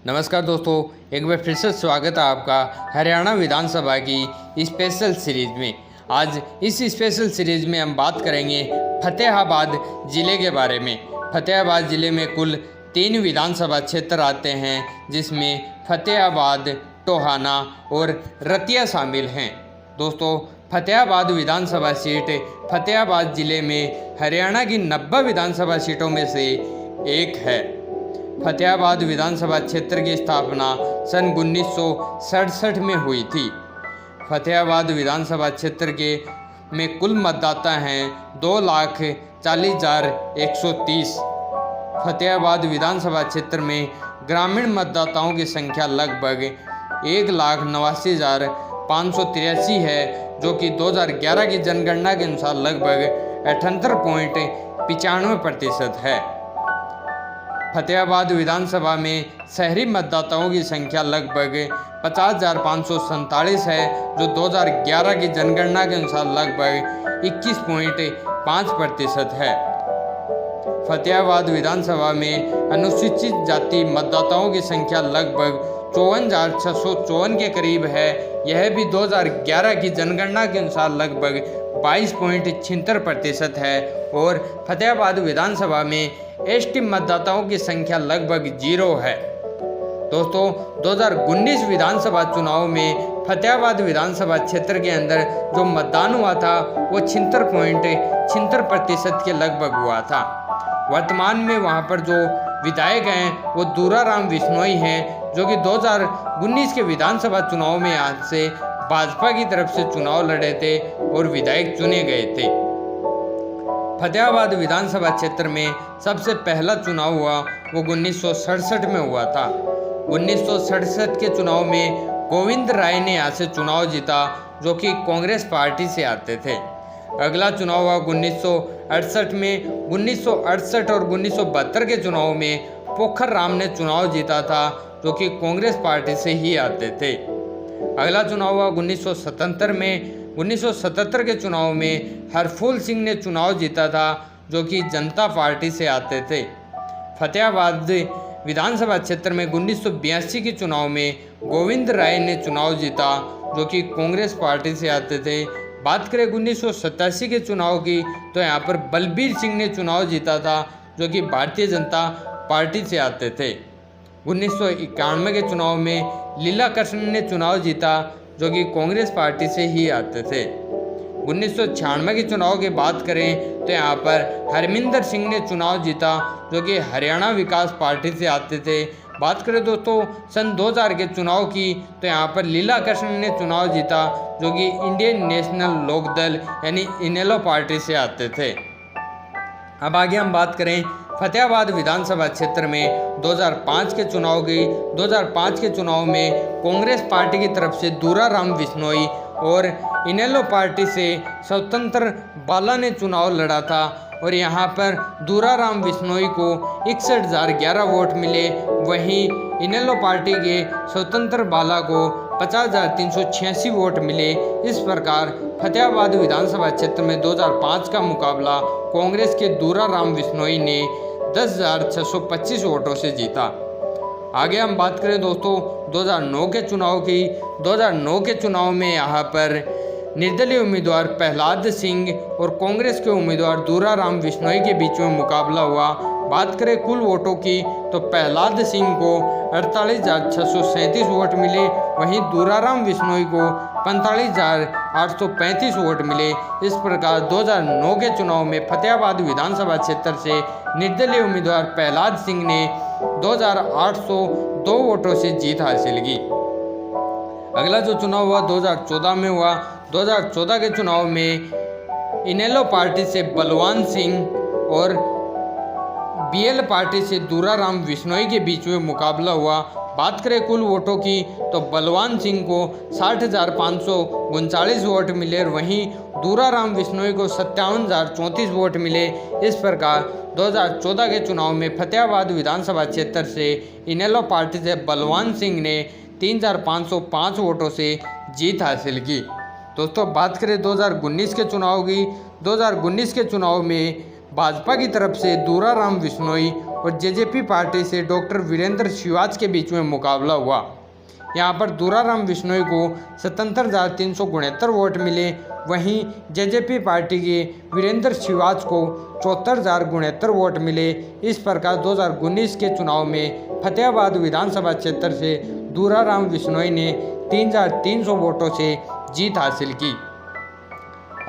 नमस्कार दोस्तों, एक बार फिर से स्वागत है आपका हरियाणा विधानसभा की स्पेशल सीरीज में। आज इस स्पेशल सीरीज में हम बात करेंगे फतेहाबाद ज़िले के बारे में। फतेहाबाद ज़िले में कुल 3 विधानसभा क्षेत्र आते हैं, जिसमें फतेहाबाद, टोहाना और रतिया शामिल हैं। दोस्तों, फतेहाबाद विधानसभा सीट फतेहाबाद ज़िले में हरियाणा की 90 विधानसभा सीटों में से एक है। फतेहाबाद विधानसभा क्षेत्र की स्थापना सन 1967 में हुई थी। फतेहाबाद विधानसभा क्षेत्र में कुल मतदाता हैं 2,40,130। फतेहाबाद विधानसभा क्षेत्र में ग्रामीण मतदाताओं की संख्या लगभग 1,89,583 है, जो कि 2011 की जनगणना के अनुसार लगभग 78.95% है। फतेहाबाद विधानसभा में शहरी मतदाताओं की संख्या लगभग 50,547 है, जो 2011 की जनगणना के अनुसार लगभग 21.5% है। फतेहाबाद विधानसभा में अनुसूचित जाति मतदाताओं की संख्या लगभग 54,654 के करीब है। यह भी 2011 की जनगणना के अनुसार लगभग 22.76% है। और फतेहाबाद विधानसभा में एसटी मतदाताओं की संख्या लगभग 0 है। दोस्तों, 2019 विधानसभा चुनाव में फतेहाबाद विधानसभा क्षेत्र के अंदर जो मतदान हुआ था वो 76.76% के लगभग हुआ था। वर्तमान में वहां पर जो विधायक हैं वो दूराराम बिश्नोई हैं, जो कि 2019 के विधानसभा चुनाव में आज से भाजपा की तरफ से चुनाव लड़े थे और विधायक चुने गए थे। फतेहाबाद विधानसभा क्षेत्र में सबसे पहला चुनाव हुआ वो 1967 में हुआ था। 1967 के चुनाव में गोविंद राय ने यहाँ से चुनाव जीता, जो कि कांग्रेस पार्टी से आते थे। अगला चुनाव हुआ 1968 में। 1968 और 1972 के चुनाव में पोखर राम ने चुनाव जीता था, जो कि कांग्रेस पार्टी से ही आते थे। अगला चुनाव हुआ 1977 में। 1977 के चुनाव में हरफूल सिंह ने चुनाव जीता था, जो कि जनता पार्टी से आते थे। फतेहाबाद विधानसभा क्षेत्र में 1982 के चुनाव में गोविंद राय ने चुनाव जीता, जो कि कांग्रेस पार्टी से आते थे। बात करें 1987 के चुनाव की, तो यहाँ पर बलबीर सिंह ने चुनाव जीता था, जो कि भारतीय जनता पार्टी से आते थे। 1991 के चुनाव में लीला कृष्ण ने चुनाव जीता, जो कि कांग्रेस पार्टी से ही आते थे। 1996 के चुनाव की बात करें तो यहाँ पर हरमिंदर सिंह ने चुनाव जीता, जो कि हरियाणा विकास पार्टी से आते थे। बात करें दोस्तों सन 2000 के चुनाव की, तो यहाँ पर लीला कृष्ण ने चुनाव जीता, जो कि इंडियन नेशनल लोकदल यानी इनेलो पार्टी से आते थे। अब आगे हम बात करें फतेहाबाद विधानसभा क्षेत्र में 2005 के चुनाव की। 2005 के चुनाव में कांग्रेस पार्टी की तरफ से दूराराम बिश्नोई और इनेलो पार्टी से स्वतंत्र बाला ने चुनाव लड़ा था, और यहाँ पर दूराराम बिश्नोई को 61,011 वोट मिले। वहीं इनेलो पार्टी के स्वतंत्र बाला को 50,386 वोट मिले। इस प्रकार फतेहाबाद विधानसभा क्षेत्र में 2005 का मुकाबला कांग्रेस के दूराराम बिश्नोई ने 10,625 वोटों से जीता। आगे हम बात करें दोस्तों 2009 के चुनाव की। 2009 के चुनाव में यहाँ पर निर्दलीय उम्मीदवार प्रहलाद सिंह और कांग्रेस के उम्मीदवार दूराराम बिश्नोई के बीच में मुकाबला हुआ। बात करें कुल वोटों की, तो प्रहलाद सिंह को 48,637 वोट मिले। वहीं दूराराम बिश्नोई को 45,835 वोट मिले। इस प्रकार 2009 के चुनाव में फतेहाबाद विधानसभा क्षेत्र से निर्दलीय उम्मीदवार प्रहलाद सिंह ने 2,802 वोटों से जीत हासिल की। अगला जो चुनाव हुआ 2014 में हुआ। 2014 के चुनाव में इनेलो पार्टी से बलवान सिंह और बीएल पार्टी से दूराराम बिश्नोई के बीच में मुकाबला हुआ। बात करें कुल वोटों की, तो बलवान सिंह को 60,539 वोट मिले, और वहीं दूराराम बिश्नोई को 57,034 वोट मिले। इस प्रकार 2014 के चुनाव में फतेहाबाद विधानसभा क्षेत्र से इनेलो पार्टी से बलवान सिंह ने 3,505 वोटों से जीत हासिल की। दोस्तों, बात करें 2019 के चुनाव की। 2019 के चुनाव में भाजपा की तरफ से दूराराम बिश्नोई और जेजेपी पार्टी से डॉक्टर वीरेंद्र शिवाज के बीच में मुकाबला हुआ। यहाँ पर दूराराम बिश्नोई को 77,369 वोट मिले, वहीं जेजेपी पार्टी के वीरेंद्र शिवाज को 74,069 वोट मिले। इस प्रकार 2019 के चुनाव में फतेहाबाद विधानसभा क्षेत्र से दूराराम बिश्नोई ने 3,300 वोटों से जीत हासिल की।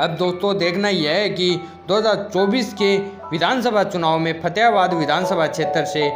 अब दोस्तों देखना यह है कि 2024 के विधानसभा चुनाव में फतेहाबाद विधानसभा क्षेत्र से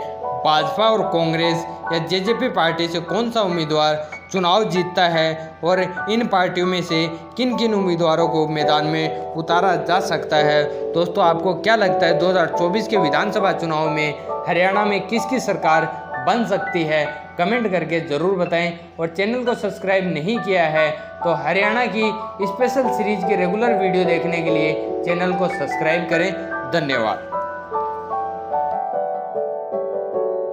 भाजपा और कांग्रेस या जेजेपी पार्टी से कौन सा उम्मीदवार चुनाव जीतता है और इन पार्टियों में से किन किन उम्मीदवारों को मैदान में उतारा जा सकता है। दोस्तों आपको क्या लगता है 2024 के विधानसभा चुनाव में हरियाणा में किसकी सरकार बन सकती है? कमेंट करके ज़रूर बताएं और चैनल को सब्सक्राइब नहीं किया है तो हरियाणा की स्पेशल सीरीज के रेगुलर वीडियो देखने के लिए चैनल को सब्सक्राइब करें। धन्यवाद।